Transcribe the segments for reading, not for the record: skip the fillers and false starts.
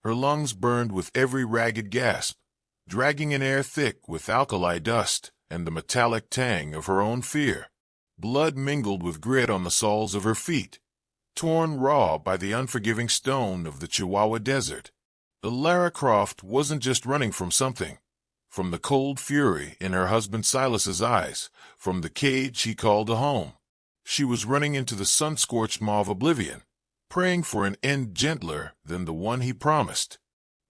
Her lungs burned with every ragged gasp, dragging in air thick with alkali dust and the metallic tang of her own fear. Blood mingled with grit on the soles of her feet, torn raw by the unforgiving stone of the Chihuahua Desert. Elara Croft wasn't just running from something, from the cold fury in her husband Silas's eyes, from the cage he called a home. She was running into the sun-scorched maw of oblivion, praying for an end gentler than the one he promised.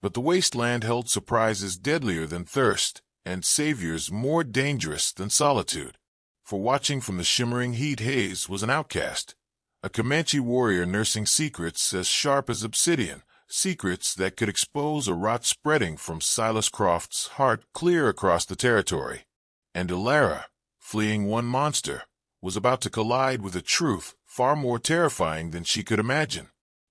But the wasteland held surprises deadlier than thirst, and saviors more dangerous than solitude. For watching from the shimmering heat haze was an outcast, a Comanche warrior nursing secrets as sharp as obsidian, secrets that could expose a rot spreading from Silas Croft's heart clear across the territory. And Elara, fleeing one monster, was about to collide with a truth far more terrifying than she could imagine.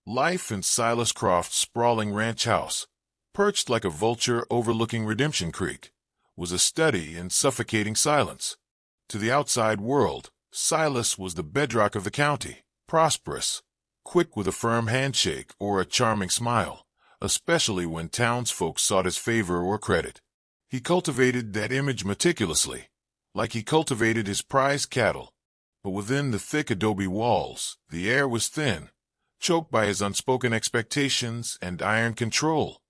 Life in Silas Croft's sprawling ranch house, perched like a vulture overlooking Redemption Creek, was a study in suffocating silence. To the outside world, Silas was the bedrock of the county, prosperous, quick with a firm handshake or a charming smile, especially when townsfolk sought his favor or credit. He cultivated that image meticulously, like he cultivated his prized cattle. But within the thick adobe walls, the air was thin, choked by his unspoken expectations and iron control.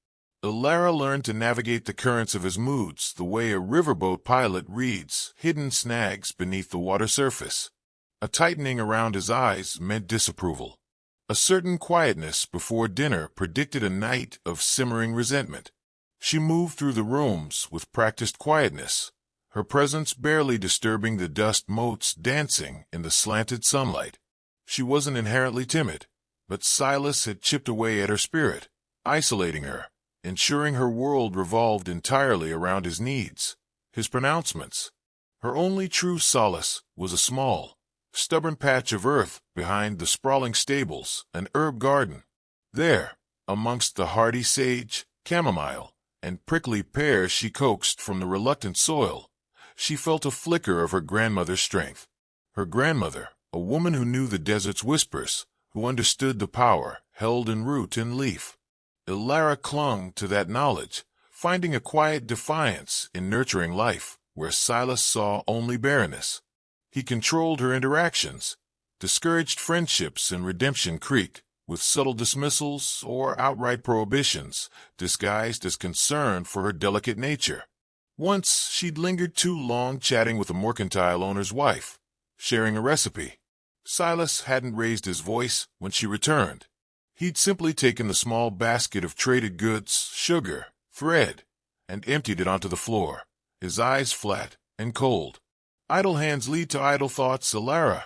Elara learned to navigate the currents of his moods the way a riverboat pilot reads hidden snags beneath the water surface. A tightening around his eyes meant disapproval. A certain quietness before dinner predicted a night of simmering resentment. She moved through the rooms with practiced quietness, her presence barely disturbing the dust motes dancing in the slanted sunlight. She wasn't inherently timid, but Silas had chipped away at her spirit, isolating her, ensuring her world revolved entirely around his needs, his pronouncements. Her only true solace was a small, stubborn patch of earth behind the sprawling stables, an herb garden. There, amongst the hardy sage, chamomile, and prickly pears she coaxed from the reluctant soil, she felt a flicker of her grandmother's strength. Her grandmother, a woman who knew the desert's whispers, who understood the power held in root and leaf. Elara clung to that knowledge, finding a quiet defiance in nurturing life where Silas saw only barrenness. He controlled her interactions, discouraged friendships in Redemption Creek with subtle dismissals or outright prohibitions, disguised as concern for her delicate nature. Once she'd lingered too long chatting with a mercantile owner's wife, sharing a recipe. Silas hadn't raised his voice when she returned. He'd simply taken the small basket of traded goods, sugar, thread, and emptied it onto the floor, his eyes flat and cold. "Idle hands lead to idle thoughts, Elara,"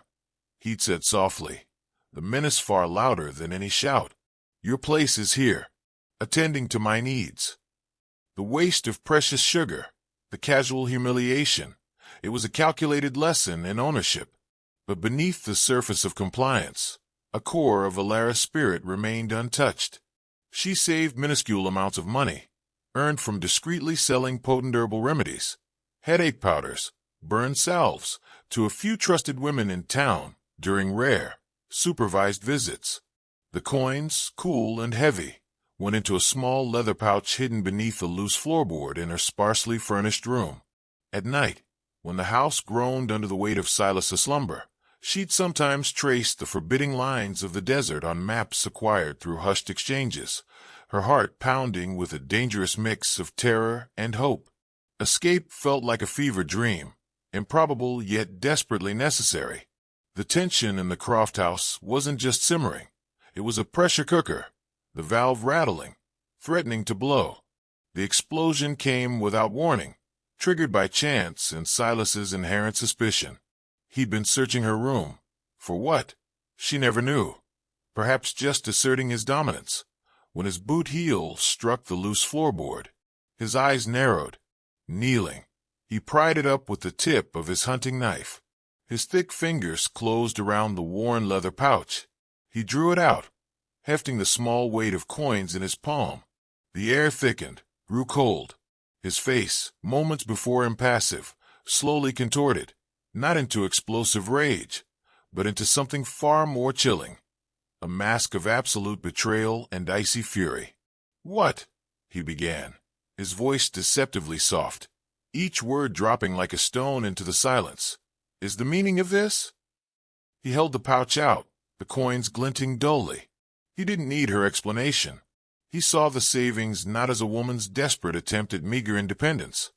he'd said softly, the menace far louder than any shout. "Your place is here, attending to my needs." The waste of precious sugar, the casual humiliation, it was a calculated lesson in ownership. But beneath the surface of compliance, a core of Elara's spirit remained untouched. She saved minuscule amounts of money, earned from discreetly selling potent herbal remedies, headache powders, burned salves, to a few trusted women in town during rare, supervised visits. The coins, cool and heavy, went into a small leather pouch hidden beneath a loose floorboard in her sparsely furnished room. At night, when the house groaned under the weight of Silas's slumber, she'd sometimes trace the forbidding lines of the desert on maps acquired through hushed exchanges, her heart pounding with a dangerous mix of terror and hope. Escape felt like a fever dream, improbable yet desperately necessary. The tension in the Croft house wasn't just simmering. It was a pressure cooker, the valve rattling, threatening to blow. The explosion came without warning, triggered by chance and Silas's inherent suspicion. He'd been searching her room. For what? She never knew. Perhaps just asserting his dominance. When his boot heel struck the loose floorboard, his eyes narrowed. Kneeling, he pried it up with the tip of his hunting knife. His thick fingers closed around the worn leather pouch. He drew it out, hefting the small weight of coins in his palm. The air thickened, grew cold. His face, moments before impassive, slowly contorted, not into explosive rage, but into something far more chilling, a mask of absolute betrayal and icy fury. "What?" he began, his voice deceptively soft, each word dropping like a stone into the silence. "Is the meaning of this?" He held the pouch out, the coins glinting dully. He didn't need her explanation. He saw the savings not as a woman's desperate attempt at meager independence,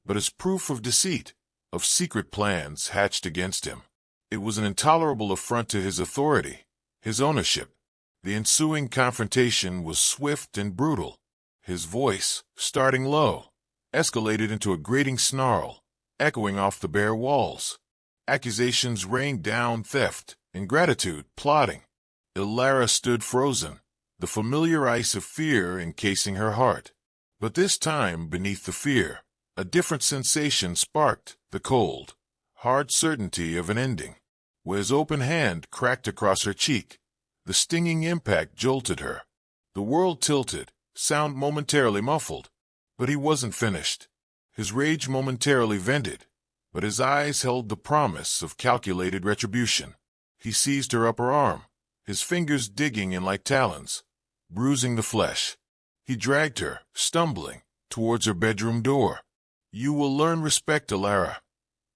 but as proof of deceit, of secret plans hatched against him. It was an intolerable affront to his authority, his ownership. The ensuing confrontation was swift and brutal. His voice, starting low, escalated into a grating snarl, echoing off the bare walls. Accusations rained down: theft, ingratitude, plotting. Elara stood frozen, the familiar ice of fear encasing her heart. But this time, beneath the fear, a different sensation sparked: the cold, hard certainty of an ending. His open hand cracked across her cheek. The stinging impact jolted her. The world tilted, sound momentarily muffled. But he wasn't finished. His rage momentarily vented, but his eyes held the promise of calculated retribution. He seized her upper arm, his fingers digging in like talons, bruising the flesh. He dragged her, stumbling, towards her bedroom door. "You will learn respect, Elara,"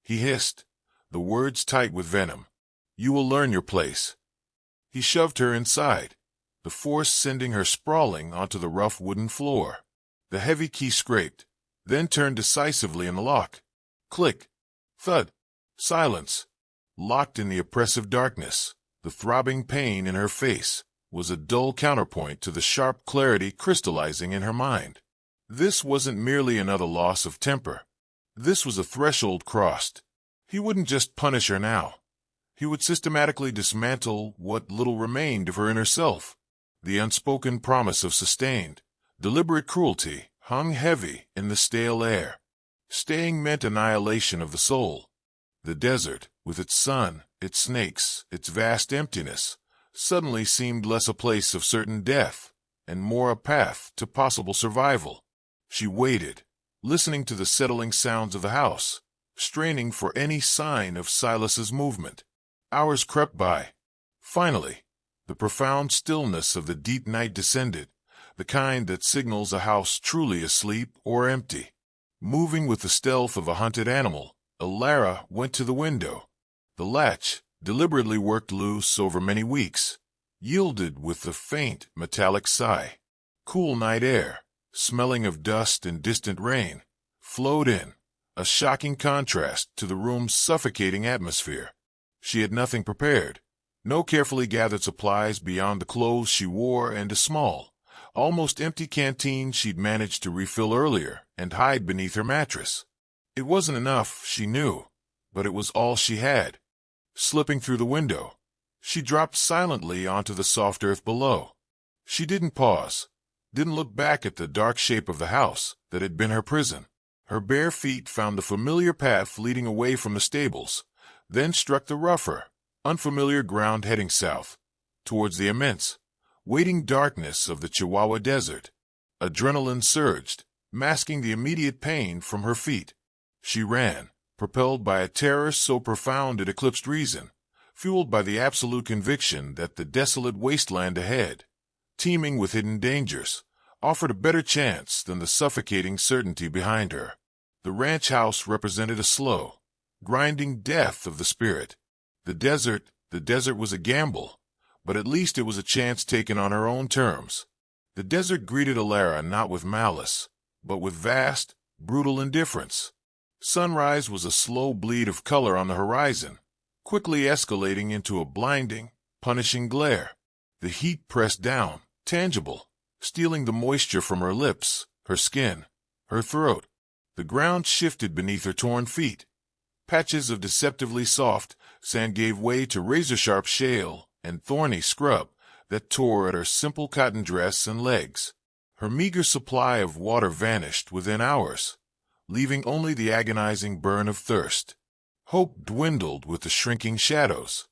he hissed, the words tight with venom. "You will learn your place." He shoved her inside, the force sending her sprawling onto the rough wooden floor. The heavy key scraped, then turned decisively in the lock. Click, thud, silence. Locked in the oppressive darkness, the throbbing pain in her face was a dull counterpoint to the sharp clarity crystallizing in her mind. This wasn't merely another loss of temper. This was a threshold crossed. He wouldn't just punish her now. He would systematically dismantle what little remained of her inner self. The unspoken promise of sustained, deliberate cruelty hung heavy in the stale air. Staying meant annihilation of the soul. The desert, with its sun, its snakes, its vast emptiness, suddenly seemed less a place of certain death, and more a path to possible survival. She waited, listening to the settling sounds of the house, straining for any sign of Silas's movement. Hours crept by. Finally, the profound stillness of the deep night descended, the kind that signals a house truly asleep or empty. Moving with the stealth of a hunted animal, Elara went to the window. The latch, deliberately worked loose over many weeks, yielded with a faint metallic sigh. Cool night air, smelling of dust and distant rain, flowed in, a shocking contrast to the room's suffocating atmosphere. She had nothing prepared, no carefully gathered supplies beyond the clothes she wore and a small, almost empty canteen she'd managed to refill earlier and hide beneath her mattress. It wasn't enough, she knew, but it was all she had. Slipping through the window, she dropped silently onto the soft earth below. She didn't pause, didn't look back at the dark shape of the house that had been her prison. Her bare feet found the familiar path leading away from the stables, then struck the rougher, unfamiliar ground heading south, towards the immense, waiting darkness of the Chihuahua Desert. Adrenaline surged, masking the immediate pain from her feet. She ran, propelled by a terror so profound it eclipsed reason, fueled by the absolute conviction that the desolate wasteland ahead, teeming with hidden dangers, offered a better chance than the suffocating certainty behind her. The ranch house represented a slow, grinding death of the spirit. The desert was a gamble, but at least it was a chance taken on her own terms. The desert greeted Elara not with malice, but with vast, brutal indifference. Sunrise was a slow bleed of color on the horizon, quickly escalating into a blinding, punishing glare. The heat pressed down, tangible, stealing the moisture from her lips, her skin, her throat. The ground shifted beneath her torn feet. Patches of deceptively soft sand gave way to razor-sharp shale and thorny scrub that tore at her simple cotton dress and legs. Her meager supply of water vanished within hours, leaving only the agonizing burn of thirst. Hope dwindled with the shrinking shadows.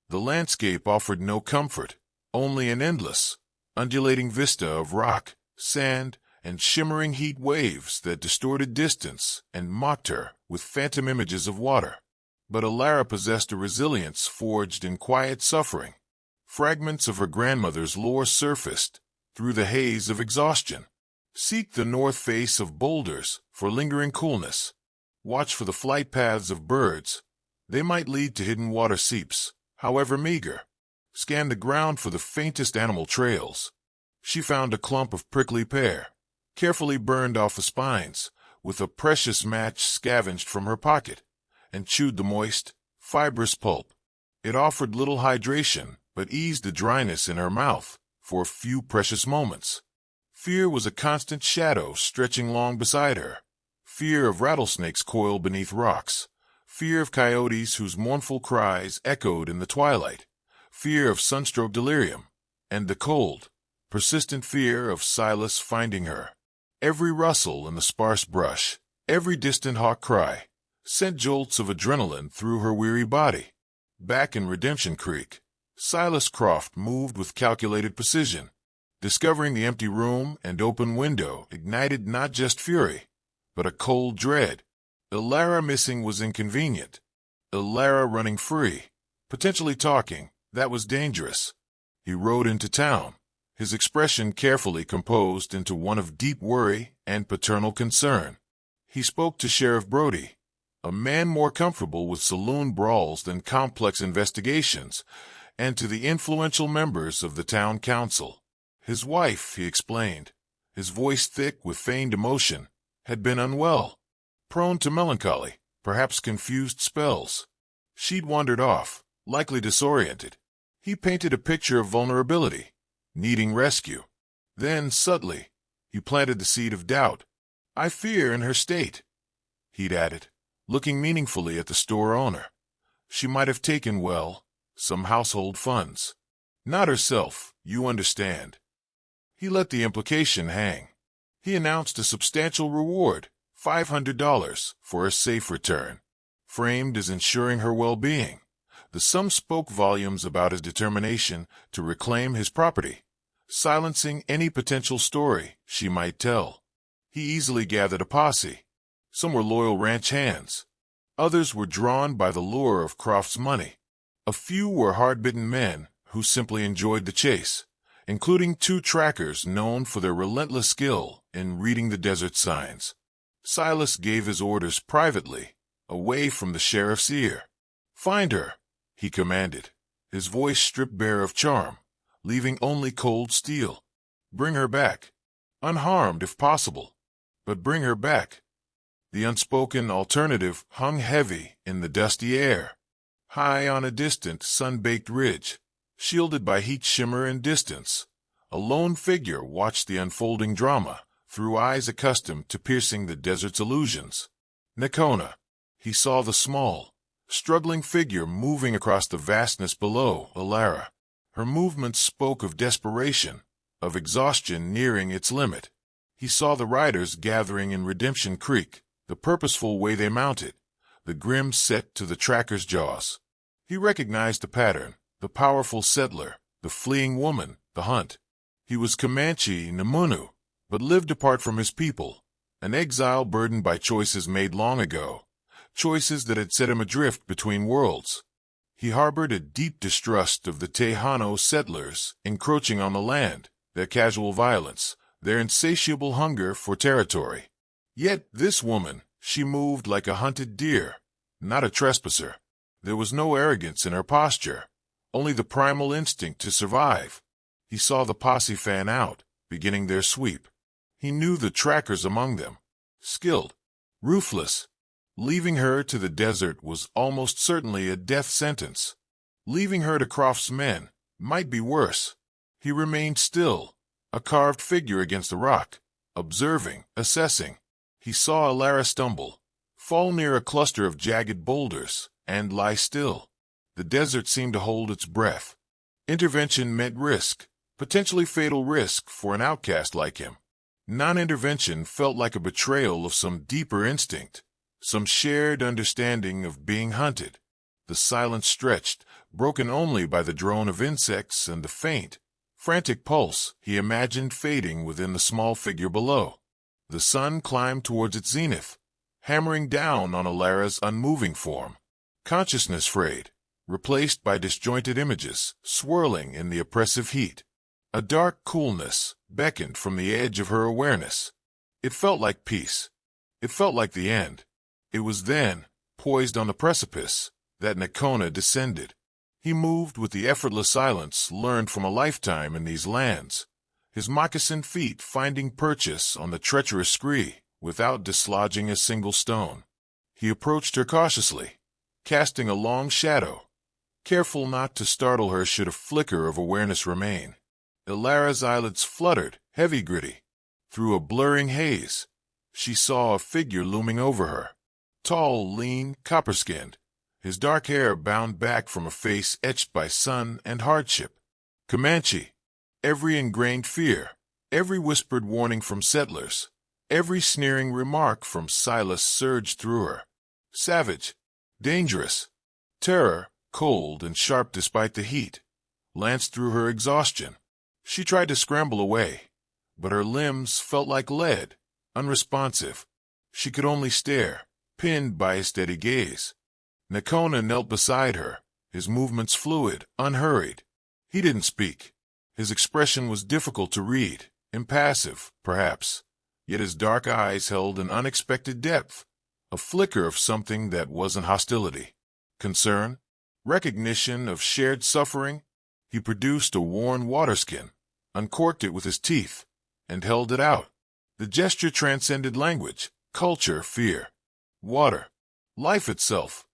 The landscape offered no comfort, only an endless, undulating vista of rock, sand, and shimmering heat waves that distorted distance and mocked her with phantom images of water. But Elara possessed a resilience forged in quiet suffering. Fragments of her grandmother's lore surfaced, through the haze of exhaustion. Seek the north face of boulders for lingering coolness. Watch for the flight paths of birds. They might lead to hidden water seeps, however meager. Scan the ground for the faintest animal trails. She found a clump of prickly pear, carefully burned off the spines, with a precious match scavenged from her pocket, and chewed the moist, fibrous pulp. It offered little hydration, but eased the dryness in her mouth for a few precious moments. Fear was a constant shadow stretching long beside her. Fear of rattlesnakes coiled beneath rocks. Fear of coyotes whose mournful cries echoed in the twilight. Fear of sunstroke delirium. And the cold, persistent fear of Silas finding her. Every rustle in the sparse brush, every distant hawk cry, sent jolts of adrenaline through her weary body. Back in Redemption Creek, Silas Croft moved with calculated precision. Discovering the empty room and open window ignited not just fury, but a cold dread. Elara missing was inconvenient. Elara running free, potentially talking, that was dangerous. He rode into town, his expression carefully composed into one of deep worry and paternal concern. He spoke to Sheriff Brody, a man more comfortable with saloon brawls than complex investigations, and to the influential members of the town council. His wife, he explained, his voice thick with feigned emotion, had been unwell, prone to melancholy, perhaps confused spells. She'd wandered off, likely disoriented. He painted a picture of vulnerability, needing rescue. Then, subtly, he planted the seed of doubt. "I fear in her state," he'd added, looking meaningfully at the store owner. "She might have taken, well, some household funds. Not herself, you understand." He let the implication hang. He announced a substantial reward, $500, for a safe return, framed as ensuring her well-being. The sum spoke volumes about his determination to reclaim his property, silencing any potential story she might tell. He easily gathered a posse. Some were loyal ranch hands. Others were drawn by the lure of Croft's money. A few were hard-bitten men who simply enjoyed the chase, including 2 trackers known for their relentless skill in reading the desert signs. Silas gave his orders privately, away from the sheriff's ear. "Find her," he commanded, his voice stripped bare of charm, leaving only cold steel. "Bring her back, unharmed if possible, but bring her back." The unspoken alternative hung heavy in the dusty air. High on a distant, sun-baked ridge, shielded by heat shimmer and distance, a lone figure watched the unfolding drama through eyes accustomed to piercing the desert's illusions. Nakona. He saw the small, struggling figure moving across the vastness below Elara. Her movements spoke of desperation, of exhaustion nearing its limit. He saw the riders gathering in Redemption Creek, the purposeful way they mounted, the grim set to the tracker's jaws. He recognized the pattern, the powerful settler, the fleeing woman, the hunt. He was Comanche Namunu, but lived apart from his people, an exile burdened by choices made long ago, choices that had set him adrift between worlds. He harbored a deep distrust of the Tejano settlers encroaching on the land, their casual violence, their insatiable hunger for territory. Yet this woman, she moved like a hunted deer, not a trespasser. There was no arrogance in her posture, only the primal instinct to survive. He saw the posse fan out, beginning their sweep. He knew the trackers among them, skilled, ruthless. Leaving her to the desert was almost certainly a death sentence. Leaving her to Croft's men might be worse. He remained still, a carved figure against the rock, observing, assessing. He saw Elara stumble, fall near a cluster of jagged boulders, and lie still. The desert seemed to hold its breath. Intervention meant risk, potentially fatal risk for an outcast like him. Non-intervention felt like a betrayal of some deeper instinct, some shared understanding of being hunted. The silence stretched, broken only by the drone of insects and the faint, frantic pulse he imagined fading within the small figure below. The sun climbed towards its zenith, hammering down on Elara's unmoving form. Consciousness frayed, replaced by disjointed images, swirling in the oppressive heat. A dark coolness beckoned from the edge of her awareness. It felt like peace. It felt like the end. It was then, poised on the precipice, that Nakona descended. He moved with the effortless silence learned from a lifetime in these lands, his moccasined feet finding purchase on the treacherous scree without dislodging a single stone. He approached her cautiously, casting a long shadow, careful not to startle her should a flicker of awareness remain. Elara's eyelids fluttered, heavy-gritty. Through a blurring haze, she saw a figure looming over her. Tall, lean, copper-skinned, his dark hair bound back from a face etched by sun and hardship. Comanche. Every ingrained fear, every whispered warning from settlers, every sneering remark from Silas surged through her. Savage, dangerous, terror, cold and sharp despite the heat, lanced through her exhaustion. She tried to scramble away, but her limbs felt like lead, unresponsive. She could only stare, pinned by his steady gaze. Nakona knelt beside her, his movements fluid, unhurried. He didn't speak. His expression was difficult to read, impassive, perhaps, yet his dark eyes held an unexpected depth, a flicker of something that wasn't hostility. Concern? Recognition of shared suffering? He produced a worn waterskin, uncorked it with his teeth, and held it out. The gesture transcended language, culture, fear. Water. Life itself.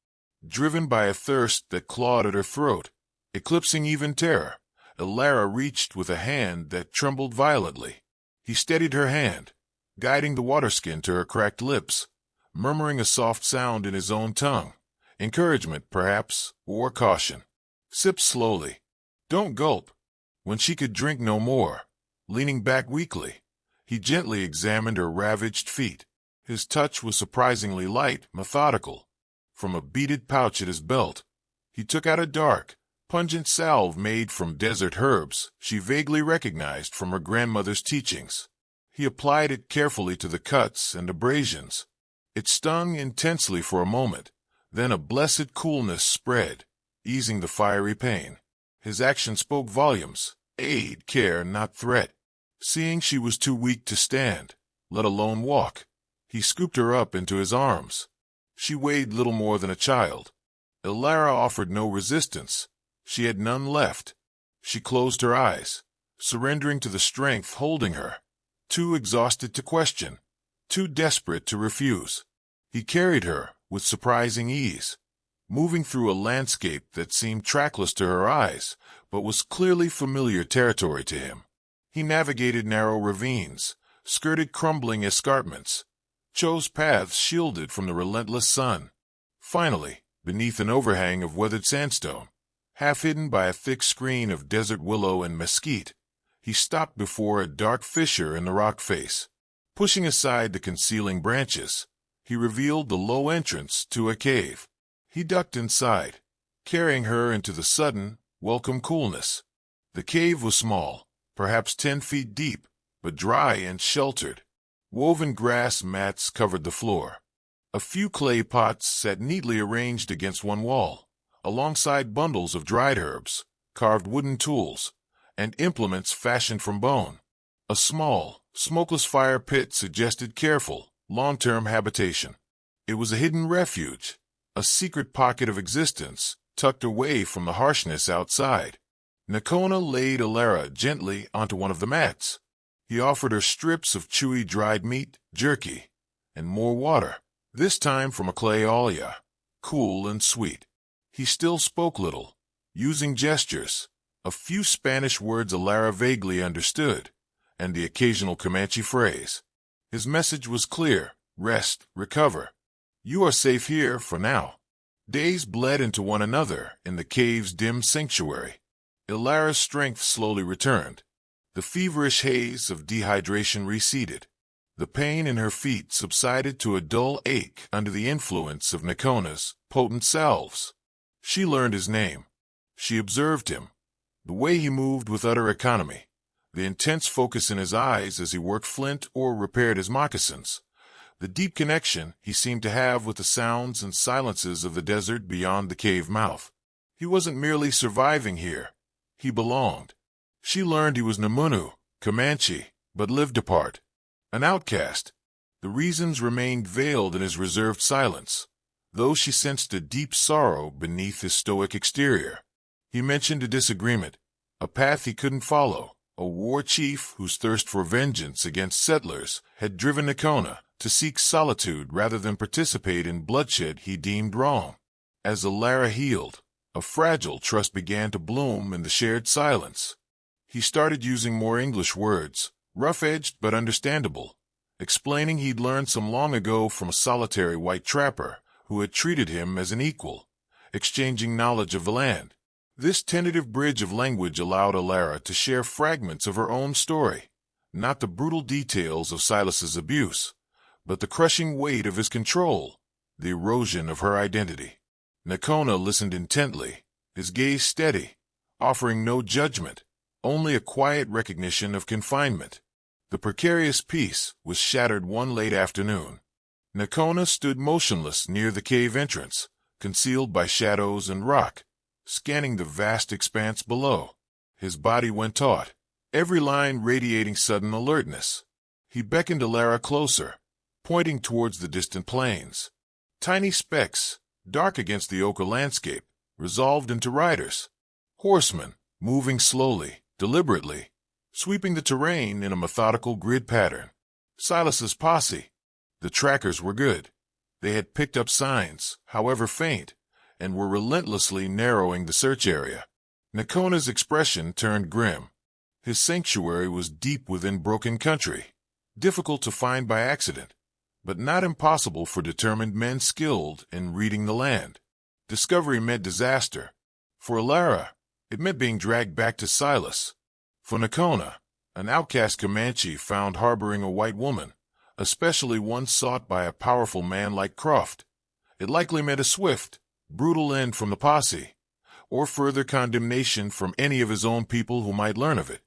Driven by a thirst that clawed at her throat, eclipsing even terror, Elara reached with a hand that trembled violently. He steadied her hand, guiding the waterskin to her cracked lips, murmuring a soft sound in his own tongue. Encouragement, perhaps, or caution. Sip slowly. Don't gulp. When she could drink no more, leaning back weakly, he gently examined her ravaged feet. His touch was surprisingly light, methodical. From a beaded pouch at his belt, he took out a dark, pungent salve made from desert herbs she vaguely recognized from her grandmother's teachings. He applied it carefully to the cuts and abrasions. It stung intensely for a moment, then a blessed coolness spread, easing the fiery pain. His action spoke volumes, aid, care, not threat. Seeing she was too weak to stand, let alone walk, he scooped her up into his arms. She weighed little more than a child. Elara offered no resistance. She had none left. She closed her eyes, surrendering to the strength holding her, too exhausted to question, too desperate to refuse. He carried her with surprising ease, moving through a landscape that seemed trackless to her eyes, but was clearly familiar territory to him. He navigated narrow ravines, skirted crumbling escarpments, chose paths shielded from the relentless sun. Finally, beneath an overhang of weathered sandstone, half hidden by a thick screen of desert willow and mesquite, he stopped before a dark fissure in the rock face. Pushing aside the concealing branches, he revealed the low entrance to a cave. He ducked inside, carrying her into the sudden, welcome coolness. The cave was small, perhaps 10 feet deep, but dry and sheltered. Woven grass mats covered the floor. A few clay pots sat neatly arranged against one wall, alongside bundles of dried herbs, carved wooden tools, and implements fashioned from bone. A small, smokeless fire pit suggested careful, long-term habitation. It was a hidden refuge, a secret pocket of existence, tucked away from the harshness outside. Nakona laid Elara gently onto one of the mats. He offered her strips of chewy dried meat, jerky, and more water, this time from a clay olla, cool and sweet. He still spoke little, using gestures, a few Spanish words Elara vaguely understood, and the occasional Comanche phrase. His message was clear: rest, recover. You are safe here for now. Days bled into one another in the cave's dim sanctuary. Elara's strength slowly returned. The feverish haze of dehydration receded. The pain in her feet subsided to a dull ache under the influence of Nakona's potent salves. She learned his name. She observed him, the way he moved with utter economy, the intense focus in his eyes as he worked flint or repaired his moccasins, the deep connection he seemed to have with the sounds and silences of the desert beyond the cave mouth. He wasn't merely surviving here. He belonged. She learned he was Namunu, Comanche, but lived apart. An outcast. The reasons remained veiled in his reserved silence, though she sensed a deep sorrow beneath his stoic exterior. He mentioned a disagreement, a path he couldn't follow, a war chief whose thirst for vengeance against settlers had driven Nakona to seek solitude rather than participate in bloodshed he deemed wrong. As Elara healed, a fragile trust began to bloom in the shared silence. He started using more English words, rough-edged but understandable, explaining he'd learned some long ago from a solitary white trapper who had treated him as an equal, exchanging knowledge of the land. This tentative bridge of language allowed Elara to share fragments of her own story, not the brutal details of Silas's abuse, but the crushing weight of his control, the erosion of her identity. Nakona listened intently, his gaze steady, offering no judgment, only a quiet recognition of confinement. The precarious peace was shattered one late afternoon. Nakona stood motionless near the cave entrance, concealed by shadows and rock, scanning the vast expanse below. His body went taut, every line radiating sudden alertness. He beckoned Elara closer, pointing towards the distant plains. Tiny specks, dark against the ochre landscape, resolved into riders. Horsemen, moving slowly, deliberately, sweeping the terrain in a methodical grid pattern. Silas's posse. The trackers were good. They had picked up signs, however faint, and were relentlessly narrowing the search area. Nakona's expression turned grim. His sanctuary was deep within broken country, difficult to find by accident, but not impossible for determined men skilled in reading the land. Discovery meant disaster. For Elara, it meant being dragged back to Silas. For Nakona, an outcast Comanche found harboring a white woman, especially one sought by a powerful man like Croft, it likely meant a swift, brutal end from the posse, or further condemnation from any of his own people who might learn of it.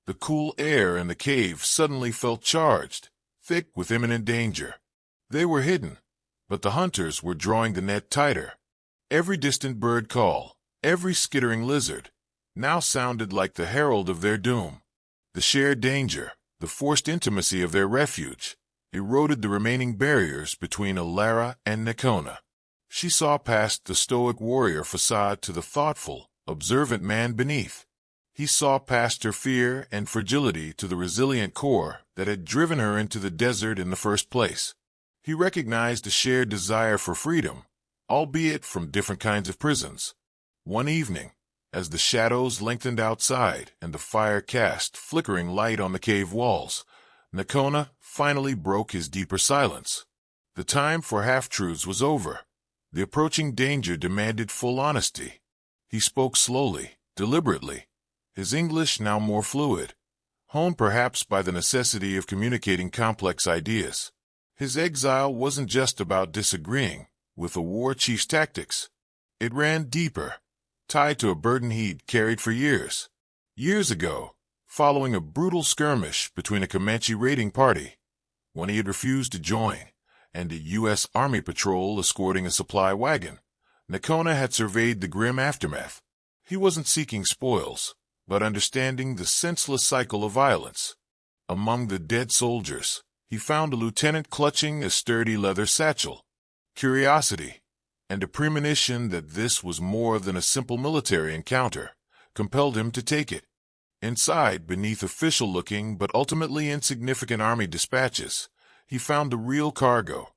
The cool air in the cave suddenly felt charged, thick with imminent danger. They were hidden, but the hunters were drawing the net tighter. Every distant bird call, every skittering lizard, now sounded like the herald of their doom. The shared danger, the forced intimacy of their refuge, eroded the remaining barriers between Elara and Nakona. She saw past the stoic warrior facade to the thoughtful, observant man beneath. He saw past her fear and fragility to the resilient core that had driven her into the desert in the first place. He recognized a shared desire for freedom, albeit from different kinds of prisons. One evening, as the shadows lengthened outside and the fire cast flickering light on the cave walls, Nakona finally broke his deeper silence. The time for half-truths was over. The approaching danger demanded full honesty. He spoke slowly, deliberately, his English now more fluid, honed perhaps by the necessity of communicating complex ideas. His exile wasn't just about disagreeing with a war chief's tactics. It ran deeper, tied to a burden he'd carried for years. Years ago, following a brutal skirmish between a Comanche raiding party, when he had refused to join, and a U.S. Army patrol escorting a supply wagon, Nakona had surveyed the grim aftermath. He wasn't seeking spoils, but understanding the senseless cycle of violence. Among the dead soldiers, he found a lieutenant clutching a sturdy leather satchel. Curiosity, and a premonition that this was more than a simple military encounter, compelled him to take it. Inside, beneath official-looking but ultimately insignificant army dispatches, he found the real cargo,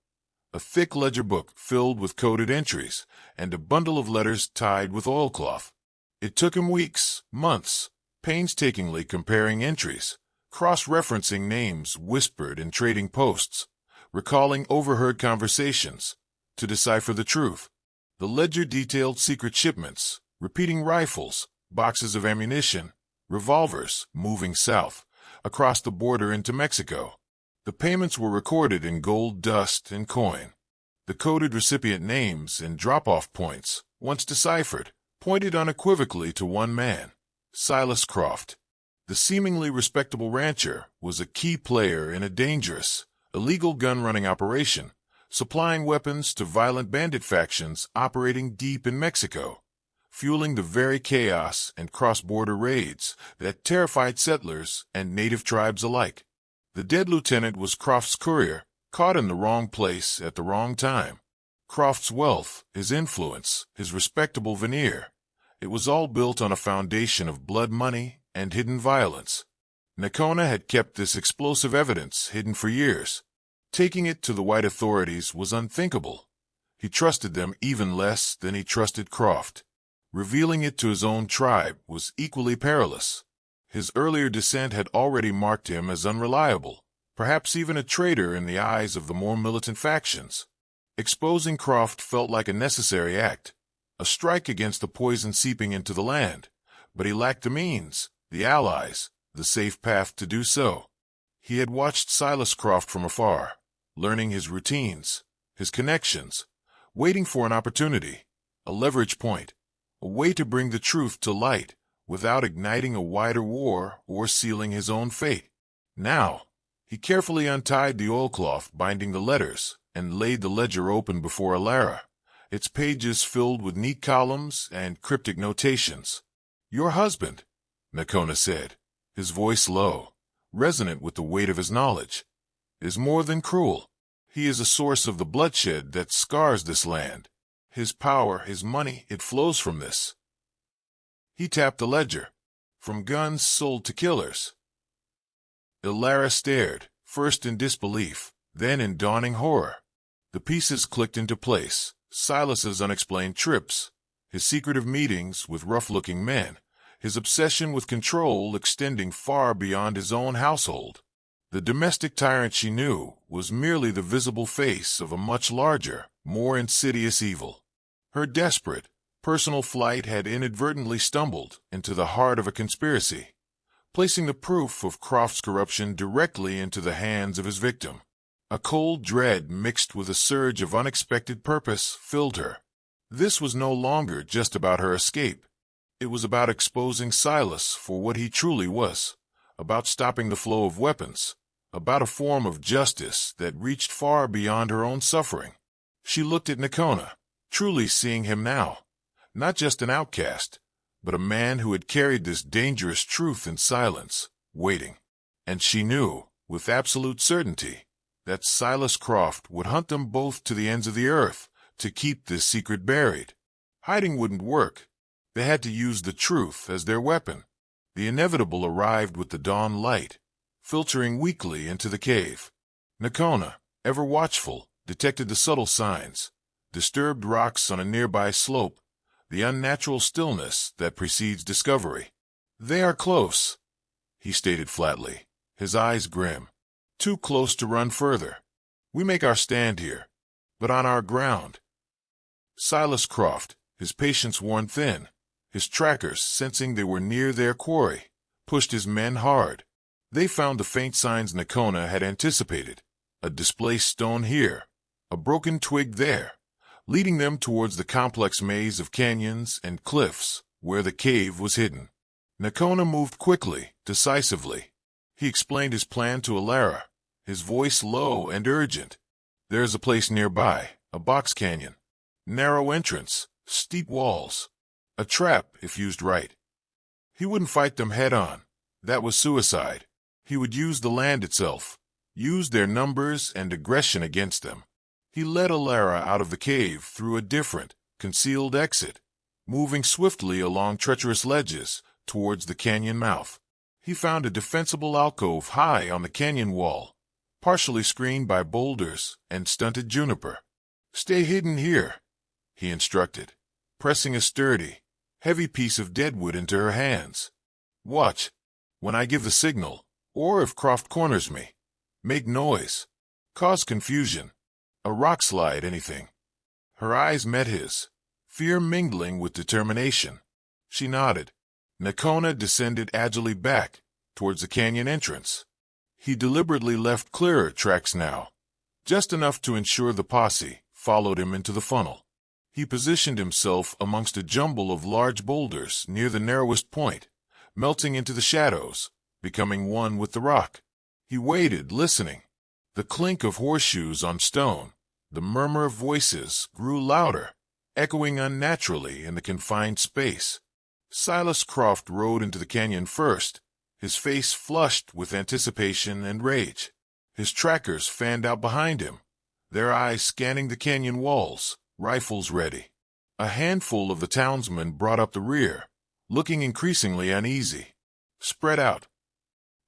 a thick ledger book filled with coded entries, and a bundle of letters tied with oilcloth. It took him weeks, months, painstakingly comparing entries, cross-referencing names whispered in trading posts, recalling overheard conversations, to decipher the truth. The ledger detailed secret shipments, repeating rifles, boxes of ammunition, revolvers moving south, across the border into Mexico. The payments were recorded in gold dust and coin. The coded recipient names and drop-off points, once deciphered, pointed unequivocally to one man, Silas Croft. The seemingly respectable rancher was a key player in a dangerous, illegal gun-running operation, supplying weapons to violent bandit factions operating deep in Mexico. fueling the very chaos and cross-border raids that terrified settlers and native tribes alike. The dead lieutenant was Croft's courier, caught in the wrong place at the wrong time. Croft's wealth, his influence, his respectable veneer, it was all built on a foundation of blood money and hidden violence. Nakona had kept this explosive evidence hidden for years. Taking it to the white authorities was unthinkable. He trusted them even less than he trusted Croft. Revealing it to his own tribe was equally perilous. His earlier dissent had already marked him as unreliable, perhaps even a traitor in the eyes of the more militant factions. Exposing Croft felt like a necessary act, a strike against the poison seeping into the land, but he lacked the means, the allies, the safe path to do so. He had watched Silas Croft from afar, learning his routines, his connections, waiting for an opportunity, a leverage point, a way to bring the truth to light without igniting a wider war or sealing his own fate. Now, he carefully untied the oilcloth binding the letters and laid the ledger open before Elara, its pages filled with neat columns and cryptic notations. "Your husband," Nakona said, his voice low, resonant with the weight of his knowledge, "is more than cruel. He is a source of the bloodshed that scars this land. His power, his money, it flows from this." He tapped the ledger. "From guns sold to killers." Elara stared, first in disbelief, then in dawning horror. The pieces clicked into place. Silas's unexplained trips, his secretive meetings with rough-looking men, his obsession with control extending far beyond his own household. The domestic tyrant she knew was merely the visible face of a much larger, more insidious evil. Her desperate, personal flight had inadvertently stumbled into the heart of a conspiracy, placing the proof of Croft's corruption directly into the hands of his victim. A cold dread mixed with a surge of unexpected purpose filled her. This was no longer just about her escape. It was about exposing Silas for what he truly was, about stopping the flow of weapons, about a form of justice that reached far beyond her own suffering. She looked at Nakona, truly seeing him now, not just an outcast, but a man who had carried this dangerous truth in silence, waiting. And she knew, with absolute certainty, that Silas Croft would hunt them both to the ends of the earth to keep this secret buried. Hiding wouldn't work. They had to use the truth as their weapon. The inevitable arrived with the dawn light, filtering weakly into the cave. Nakona, ever watchful, detected the subtle signs, disturbed rocks on a nearby slope, the unnatural stillness that precedes discovery. "They are close," he stated flatly, his eyes grim. "Too close to run further. We make our stand here, but on our ground." Silas Croft, his patience worn thin, his trackers sensing they were near their quarry, pushed his men hard. They found the faint signs Nakona had anticipated, a displaced stone here, a broken twig there, leading them towards the complex maze of canyons and cliffs where the cave was hidden. Nakona moved quickly, decisively. He explained his plan to Elara, his voice low and urgent. "There is a place nearby, a box canyon. Narrow entrance, steep walls. A trap if used right." He wouldn't fight them head-on. That was suicide. He would use the land itself, use their numbers and aggression against them. He led Elara out of the cave through a different, concealed exit, moving swiftly along treacherous ledges towards the canyon mouth. He found a defensible alcove high on the canyon wall, partially screened by boulders and stunted juniper. "Stay hidden here," he instructed, pressing a sturdy, heavy piece of deadwood into her hands. "Watch. When I give the signal, or if Croft corners me, make noise. Cause confusion. A rock slide, anything." Her eyes met his, fear mingling with determination. She nodded. Nakona descended agilely back towards the canyon entrance. He deliberately left clearer tracks now, just enough to ensure the posse followed him into the funnel. He positioned himself amongst a jumble of large boulders near the narrowest point, melting into the shadows, becoming one with the rock. He waited, listening. The clink of horseshoes on stone, the murmur of voices grew louder, echoing unnaturally in the confined space. Silas Croft rode into the canyon first, his face flushed with anticipation and rage. His trackers fanned out behind him, their eyes scanning the canyon walls, rifles ready. A handful of the townsmen brought up the rear, looking increasingly uneasy. "Spread out."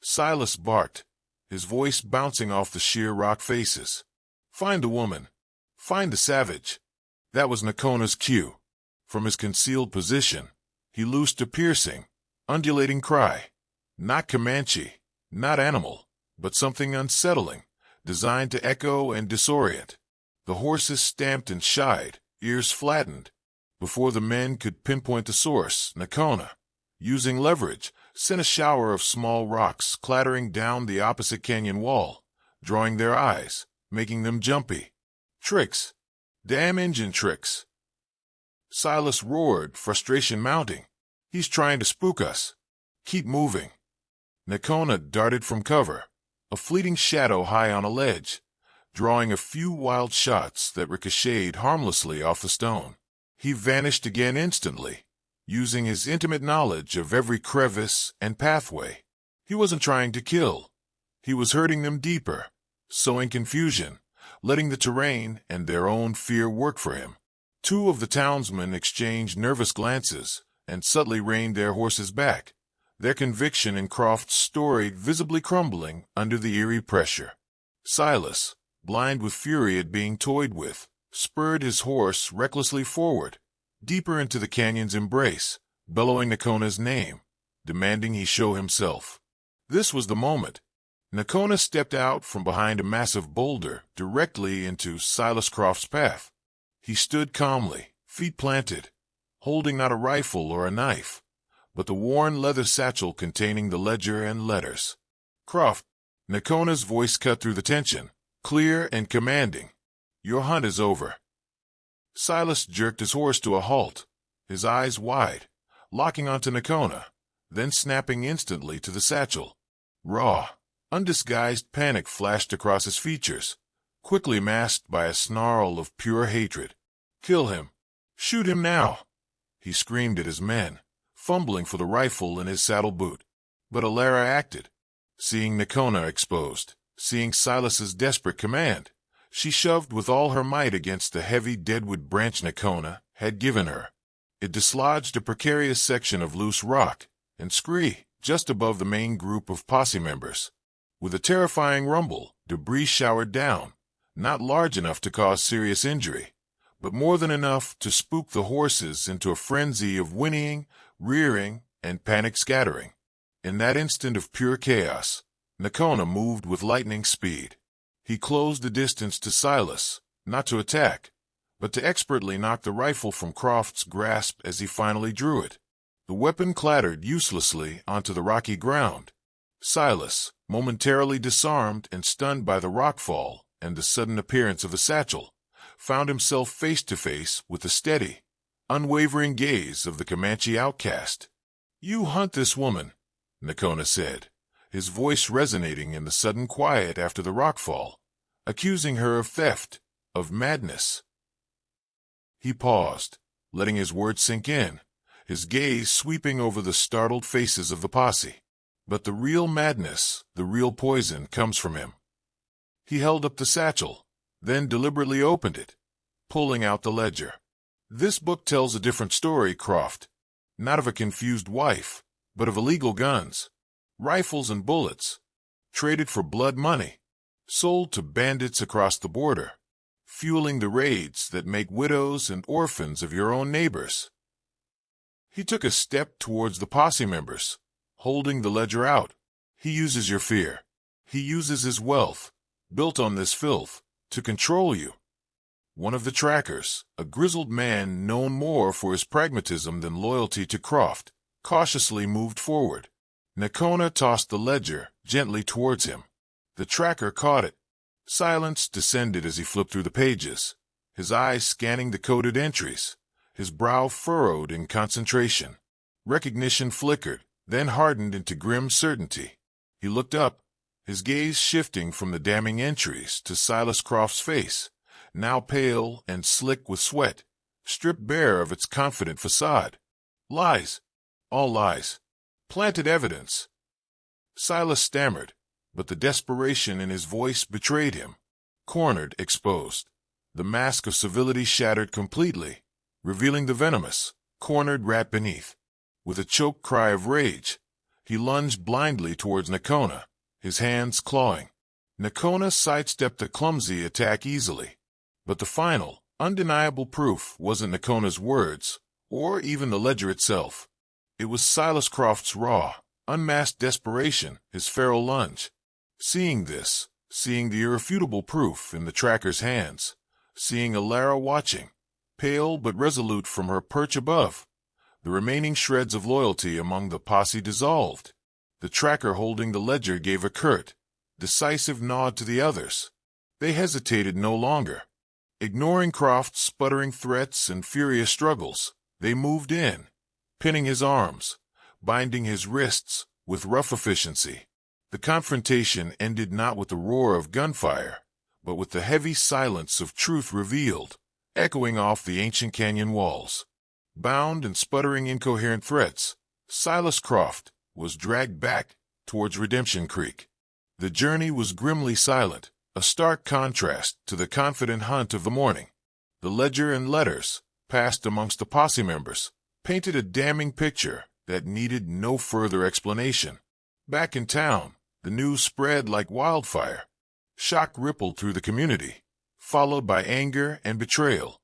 Silas barked, his voice bouncing off the sheer rock faces. "Find the woman. Find the savage." That was Nakona's cue. From his concealed position, he loosed a piercing, undulating cry. Not Comanche, not animal, but something unsettling, designed to echo and disorient. The horses stamped and shied, ears flattened. Before the men could pinpoint the source, Nakona, using leverage, sent a shower of small rocks clattering down the opposite canyon wall, drawing their eyes, making them jumpy. "Tricks! Damn engine tricks!" Silas roared, frustration mounting. "He's trying to spook us. Keep moving." Nakona darted from cover, a fleeting shadow high on a ledge, drawing a few wild shots that ricocheted harmlessly off the stone. He vanished again instantly, using his intimate knowledge of every crevice and pathway. He wasn't trying to kill. He was hurting them deeper, sowing confusion, letting the terrain and their own fear work for him. Two of the townsmen exchanged nervous glances and subtly reined their horses back, their conviction in Croft's story visibly crumbling under the eerie pressure. Silas, blind with fury at being toyed with, spurred his horse recklessly forward, deeper into the canyon's embrace, bellowing Nakona's name, demanding he show himself. This was the moment. Nakona stepped out from behind a massive boulder directly into Silas Croft's path. He stood calmly, feet planted, holding not a rifle or a knife, but the worn leather satchel containing the ledger and letters. "Croft," Nakona's voice cut through the tension, clear and commanding. "Your hunt is over." Silas jerked his horse to a halt, his eyes wide, locking onto Nakona, then snapping instantly to the satchel. Raw, undisguised panic flashed across his features, quickly masked by a snarl of pure hatred. "Kill him! Shoot him now!" he screamed at his men, fumbling for the rifle in his saddle boot. But Elara acted. Seeing Nakona exposed, seeing Silas's desperate command, she shoved with all her might against the heavy deadwood branch Nakona had given her. It dislodged a precarious section of loose rock and scree just above the main group of posse members. With a terrifying rumble, debris showered down, not large enough to cause serious injury, but more than enough to spook the horses into a frenzy of whinnying, rearing, and panic scattering. In that instant of pure chaos, Nakona moved with lightning speed. He closed the distance to Silas, not to attack, but to expertly knock the rifle from Croft's grasp as he finally drew it. The weapon clattered uselessly onto the rocky ground. Silas, momentarily disarmed and stunned by the rockfall and the sudden appearance of the satchel, found himself face to face with the steady, unwavering gaze of the Comanche Outcast. "You hunt this woman," Nakona said, his voice resonating in the sudden quiet after the rockfall, accusing her of theft, of madness. He paused, letting his words sink in, his gaze sweeping over the startled faces of the posse. But the real madness, the real poison, comes from him. He held up the satchel, then deliberately opened it, pulling out the ledger. "This book tells a different story, Croft. Not of a confused wife, but of illegal guns, rifles and bullets, traded for blood money, sold to bandits across the border, fueling the raids that make widows and orphans of your own neighbors." He took a step towards the posse members, holding the ledger out. "He uses your fear. He uses his wealth, built on this filth, to control you." One of the trackers, a grizzled man known more for his pragmatism than loyalty to Croft, cautiously moved forward. Nakona tossed the ledger gently towards him. The tracker caught it. Silence descended as he flipped through the pages, his eyes scanning the coded entries, his brow furrowed in concentration. Recognition flickered, then hardened into grim certainty. He looked up, his gaze shifting from the damning entries to Silas Croft's face, now pale and slick with sweat, stripped bare of its confident facade. Lies. All lies. Planted evidence. Silas stammered, but the desperation in his voice betrayed him. Cornered, exposed. The mask of civility shattered completely, revealing the venomous, cornered rat beneath. With a choked cry of rage, he lunged blindly towards Nakona, his hands clawing. Nakona sidestepped the clumsy attack easily. But the final, undeniable proof wasn't Nakona's words, or even the ledger itself. It was Silas Croft's raw, unmasked desperation, his feral lunge. Seeing this, seeing the irrefutable proof in the tracker's hands, seeing Elara watching, pale but resolute from her perch above, the remaining shreds of loyalty among the posse dissolved. The tracker holding the ledger gave a curt, decisive nod to the others. They hesitated no longer. Ignoring Croft's sputtering threats and furious struggles, they moved in, pinning his arms, binding his wrists with rough efficiency. The confrontation ended not with the roar of gunfire, but with the heavy silence of truth revealed, echoing off the ancient canyon walls. Bound and sputtering incoherent threats, Silas Croft was dragged back towards Redemption Creek. The journey was grimly silent, a stark contrast to the confident hunt of the morning. The ledger and letters, passed amongst the posse members, painted a damning picture that needed no further explanation. Back in town, the news spread like wildfire. Shock rippled through the community, followed by anger and betrayal.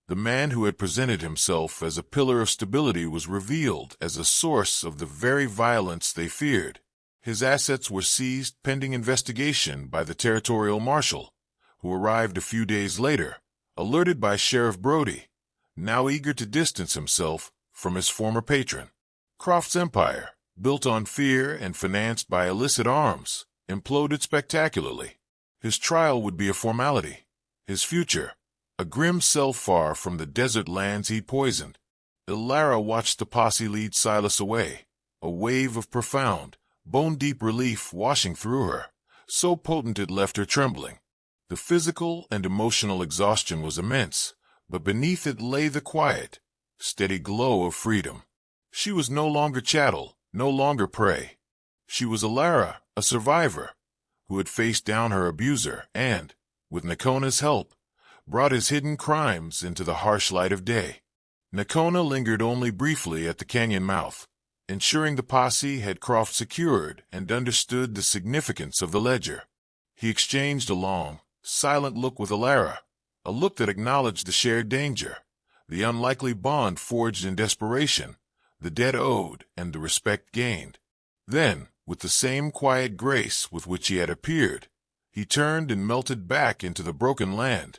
The man who had presented himself as a pillar of stability was revealed as a source of the very violence they feared. His assets were seized pending investigation by the territorial marshal, who arrived a few days later, alerted by Sheriff Brody, now eager to distance himself from his former patron. Croft's empire, built on fear and financed by illicit arms, imploded spectacularly. His trial would be a formality. His future, a grim cell far from the desert lands he'd poisoned. Elara watched the posse lead Silas away, a wave of profound, bone-deep relief washing through her, so potent it left her trembling. The physical and emotional exhaustion was immense, but beneath it lay the quiet, steady glow of freedom. She was no longer chattel, no longer prey. She was Elara, a survivor, who had faced down her abuser and, with Nakona's help, brought his hidden crimes into the harsh light of day. Nakona lingered only briefly at the canyon mouth, ensuring the posse had Croft secured and understood the significance of the ledger. He exchanged a long, silent look with Elara, a look that acknowledged the shared danger, the unlikely bond forged in desperation, the debt owed and the respect gained. Then, with the same quiet grace with which he had appeared, he turned and melted back into the broken land,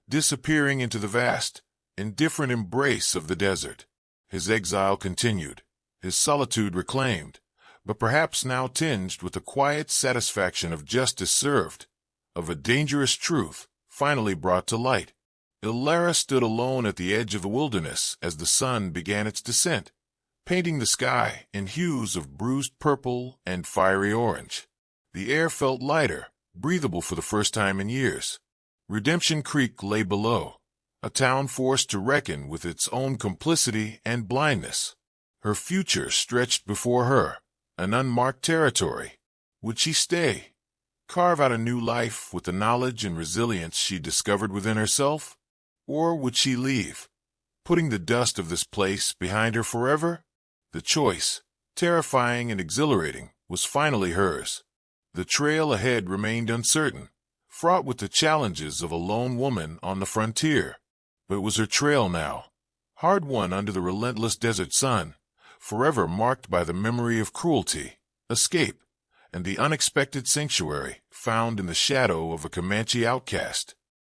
disappearing into the vast, indifferent embrace of the desert. His exile continued, his solitude reclaimed, but perhaps now tinged with the quiet satisfaction of justice served, of a dangerous truth finally brought to light. Elara stood alone at the edge of the wilderness as the sun began its descent, painting the sky in hues of bruised purple and fiery orange. The air felt lighter, breathable for the first time in years. Redemption Creek lay below, a town forced to reckon with its own complicity and blindness. Her future stretched before her, an unmarked territory. Would she stay, carve out a new life with the knowledge and resilience she discovered within herself? Or would she leave, putting the dust of this place behind her forever? The choice, terrifying and exhilarating, was finally hers. The trail ahead remained uncertain, fraught with the challenges of a lone woman on the frontier. But it was her trail now, hard-won under the relentless desert sun, forever marked by the memory of cruelty, escape, and the unexpected sanctuary found in the shadow of a Comanche outcast.